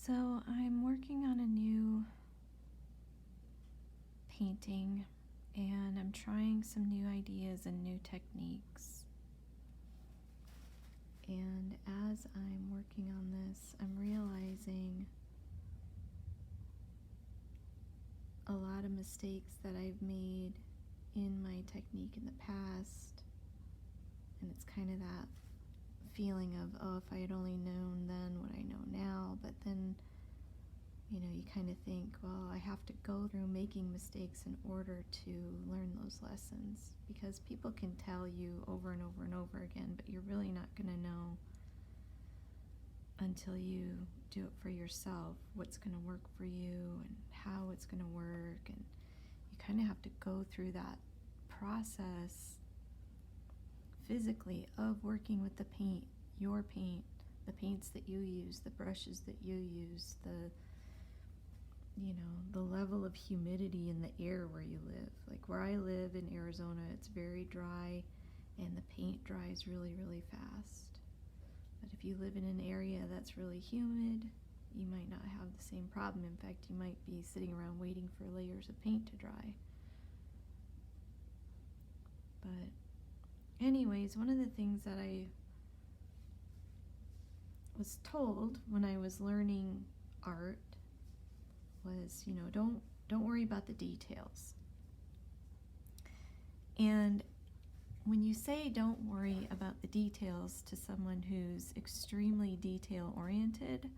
So I'm working on a new painting and I'm trying some new ideas and new techniques. And as I'm working on this, I'm realizing a lot of mistakes that I've made in my technique in the past. And it's kind of that feeling of, oh, if I had only known then what I know now. But then, you kind of think, well, I have to go through making mistakes in order to learn those lessons. Because people can tell you over and over and over again, but you're really not going to know until you do it for yourself, what's going to work for you and how it's going to work. And you kind of have to go through that process physically of working with the paint, your paint, the paints that you use, the brushes that you use, the level of humidity in the air where you live. Like where I live in Arizona, it's very dry and the paint dries really, really fast. But if you live in an area that's really humid, you might not have the same problem. In fact, you might be sitting around waiting for layers of paint to dry. But anyways, one of the things that I was told when I was learning art was, don't worry about the details. And when you say don't worry about the details to someone who's extremely detail oriented,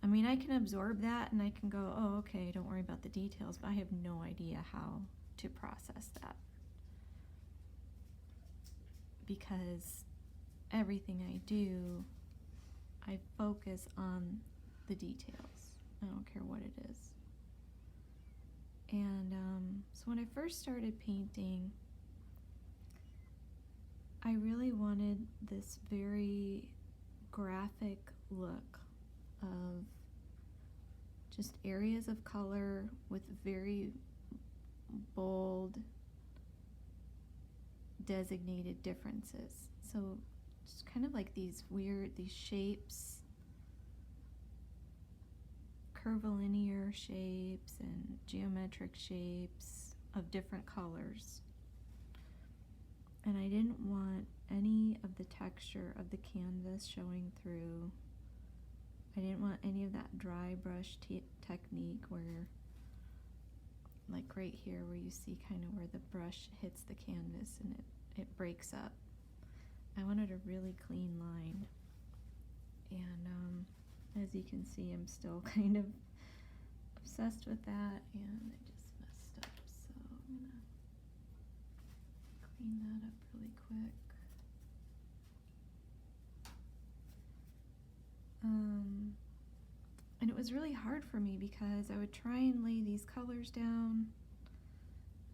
I mean, I can absorb that and I can go, oh, okay, don't worry about the details, but I have no idea how to process that. Because everything I do, I focus on the details. I don't care what it is. And so when I first started painting, I really wanted this very graphic look of just areas of color with very bold, designated differences. So just kind of like these shapes, curvilinear shapes and geometric shapes of different colors. And I didn't want any of the texture of the canvas showing through. I didn't want any of that dry brush technique where, like right here, where you see kind of where the brush hits the canvas and it breaks up. I wanted a really clean line. And as you can see, I'm still kind of obsessed with that, and I just messed up, so I'm gonna clean that up really quick. And it was really hard for me because I would try and lay these colors down.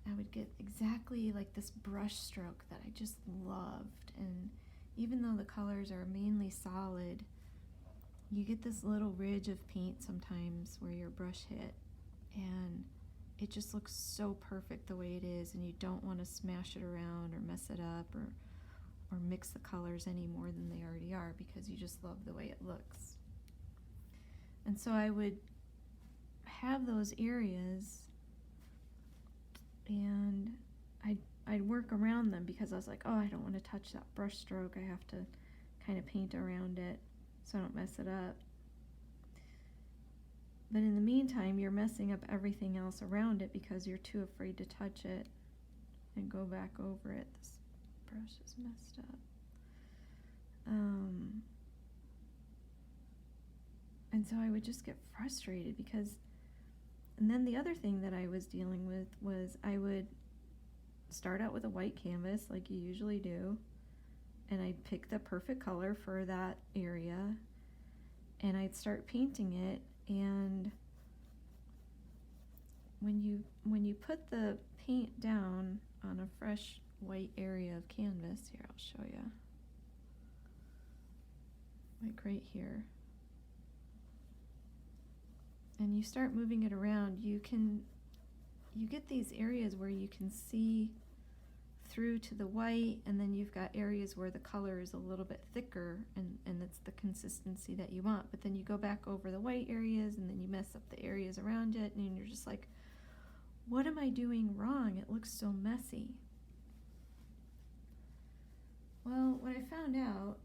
I would get exactly like this brush stroke that I just loved, and even though the colors are mainly solid, you get this little ridge of paint sometimes where your brush hit, and it just looks so perfect the way it is, and you don't want to smash it around or mess it up or mix the colors any more than they already are because you just love the way it looks. And so I would have those areas and I'd work around them because I was like, oh, I don't want to touch that brush stroke. I have to kind of paint around it so I don't mess it up. But in the meantime, you're messing up everything else around it because you're too afraid to touch it and go back over it. This brush is messed up. And so I would just get frustrated because, and then the other thing that I was dealing with was I would start out with a white canvas like you usually do, and I'd pick the perfect color for that area, and I'd start painting it, and when you put the paint down on a fresh white area of canvas, here I'll show you, like right here, and you start moving it around, you get these areas where you can see through to the white, and then you've got areas where the color is a little bit thicker, and it's the consistency that you want. But then you go back over the white areas, and then you mess up the areas around it, and you're just like, what am I doing wrong? It looks so messy. Well, what I found out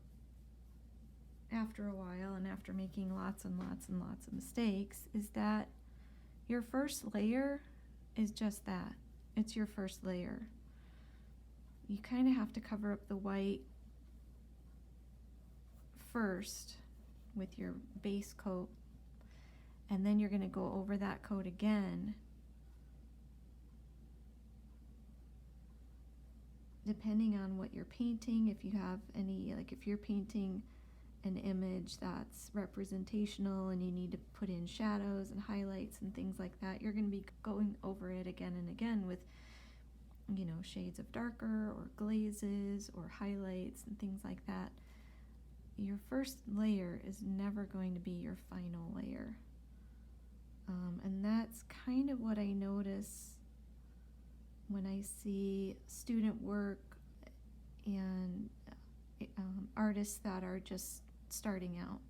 after a while, and after making lots and lots and lots of mistakes, is that your first layer is just that. It's your first layer. You kind of have to cover up the white first with your base coat, and then you're going to go over that coat again, depending on what you're painting. If you have any, like if you're painting an image that's representational and you need to put in shadows and highlights and things like that, you're going to be going over it again and again with, you know, shades of darker or glazes or highlights and things like that. Your first layer is never going to be your final layer. And that's kind of what I notice when I see student work and artists that are just starting out.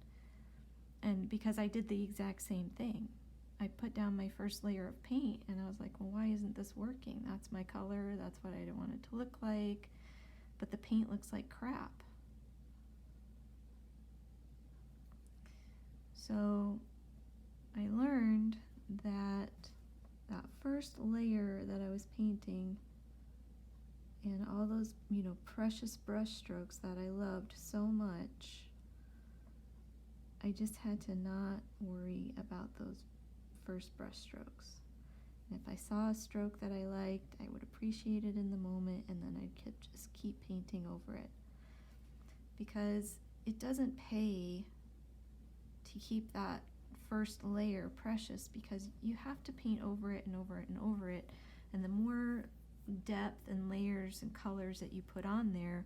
And because I did the exact same thing. I put down my first layer of paint and I was like, well, why isn't this working? That's my color, that's what I want it to look like, but the paint looks like crap. So I learned that that first layer that I was painting and all those, you know, precious brush strokes that I loved so much, I just had to not worry about those first brush strokes. And if I saw a stroke that I liked, I would appreciate it in the moment, and then I'd just keep painting over it. Because it doesn't pay to keep that first layer precious, because you have to paint over it and over it and over it, and the more depth and layers and colors that you put on there,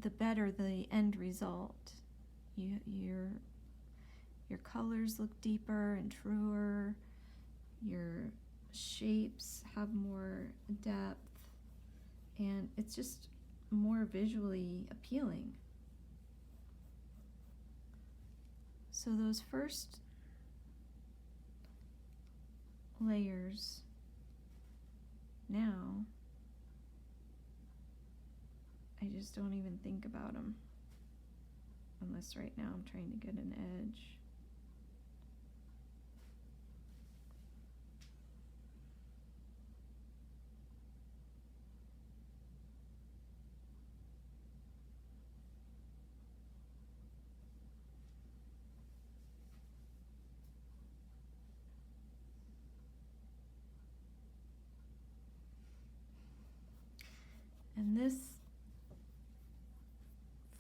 the better the end result. Your colors look deeper and truer, your shapes have more depth, and it's just more visually appealing. So those first layers now, I just don't even think about them, unless right now I'm trying to get an edge. And this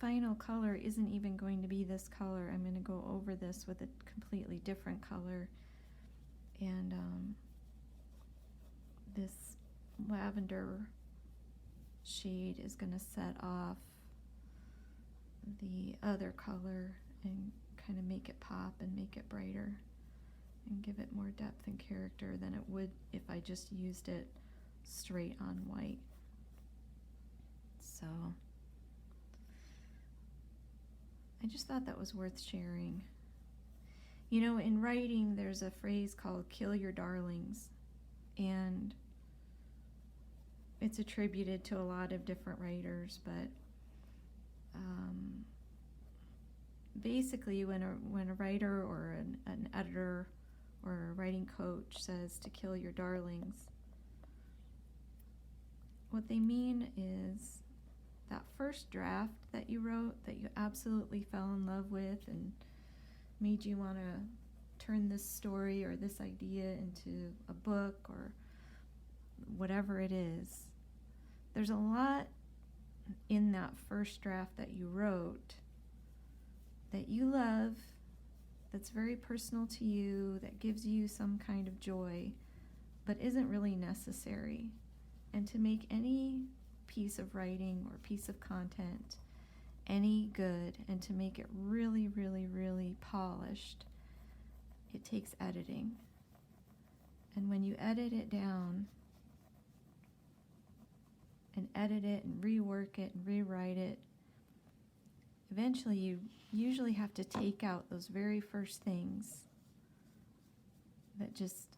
final color isn't even going to be this color. I'm going to go over this with a completely different color. And this lavender shade is going to set off the other color and kind of make it pop and make it brighter and give it more depth and character than it would if I just used it straight on white. So I just thought that was worth sharing. You know, in writing, there's a phrase called "kill your darlings," and it's attributed to a lot of different writers, but basically when a writer or an editor or a writing coach says to kill your darlings, what they mean is that first draft that you wrote that you absolutely fell in love with and made you want to turn this story or this idea into a book or whatever it is. There's a lot in that first draft that you wrote that you love, that's very personal to you, that gives you some kind of joy, but isn't really necessary. And to make any piece of writing or piece of content any good, and to make it really, really, really polished, it takes editing. And when you edit it down, and edit it and rework it and rewrite it, eventually you usually have to take out those very first things that just,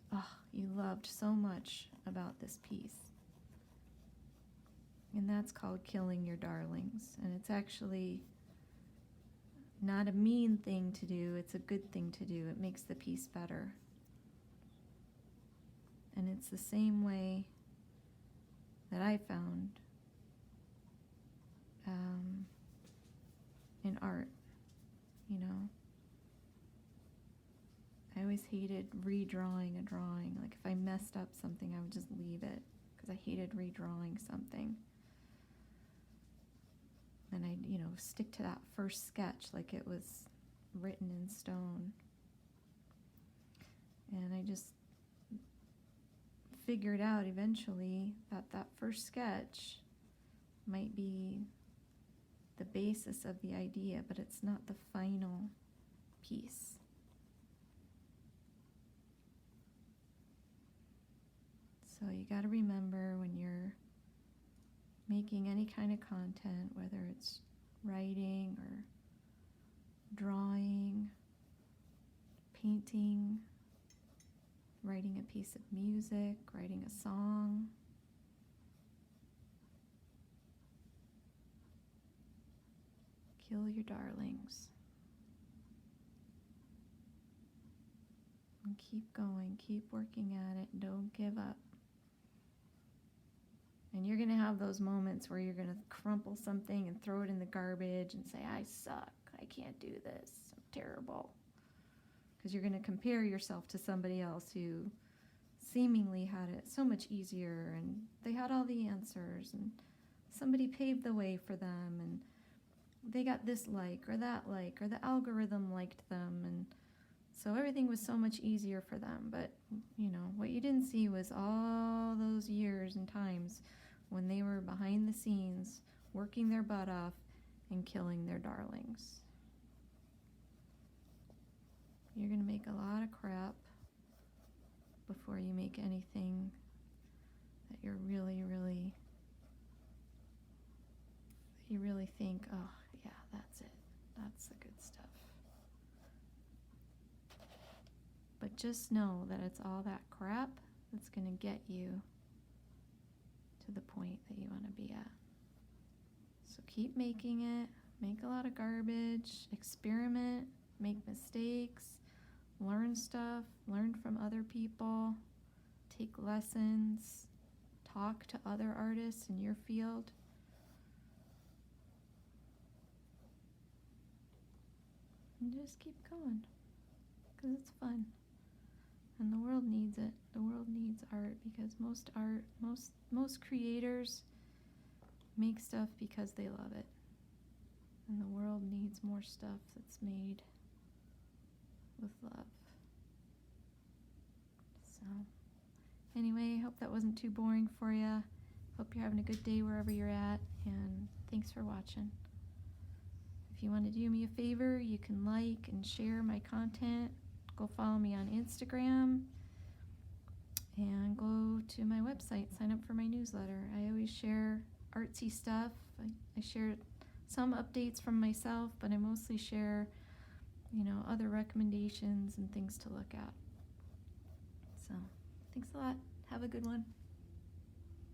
you loved so much about this piece. And that's called killing your darlings. And it's actually not a mean thing to do, it's a good thing to do. It makes the piece better. And it's the same way that I found in art, you know. I always hated redrawing a drawing. Like if I messed up something, I would just leave it because I hated redrawing something. And I'd, stick to that first sketch like it was written in stone. And I just figured out eventually that that first sketch might be the basis of the idea, but it's not the final piece. So you got to remember when you're making any kind of content, whether it's writing or drawing, painting, writing a piece of music, writing a song, kill your darlings. And keep going, keep working at it, don't give up. And you're going to have those moments where you're going to crumple something and throw it in the garbage and say, I suck, I can't do this, I'm terrible. Because you're going to compare yourself to somebody else who seemingly had it so much easier and they had all the answers and somebody paved the way for them and they got this like or that like or the algorithm liked them, and so everything was so much easier for them. But what you didn't see was all those years and times when they were behind the scenes working their butt off and killing their darlings. You're going to make a lot of crap before you make anything that you really think, oh yeah, that's it, that's the good stuff. But just know that it's all that crap that's going to get you to the point that you want to be at. So keep making it, make a lot of garbage, experiment, make mistakes, learn stuff, learn from other people, take lessons, talk to other artists in your field. And just keep going, because it's fun. And the world needs it. The world needs art, because most creators make stuff because they love it. And the world needs more stuff that's made with love. So, anyway, I hope that wasn't too boring for you. Hope you're having a good day wherever you're at, and thanks for watching. If you want to do me a favor, you can like and share my content. Go follow me on Instagram and go to my website, sign up for my newsletter. I always share artsy stuff. I share some updates from myself, but I mostly share, other recommendations and things to look at. So, thanks a lot. Have a good one.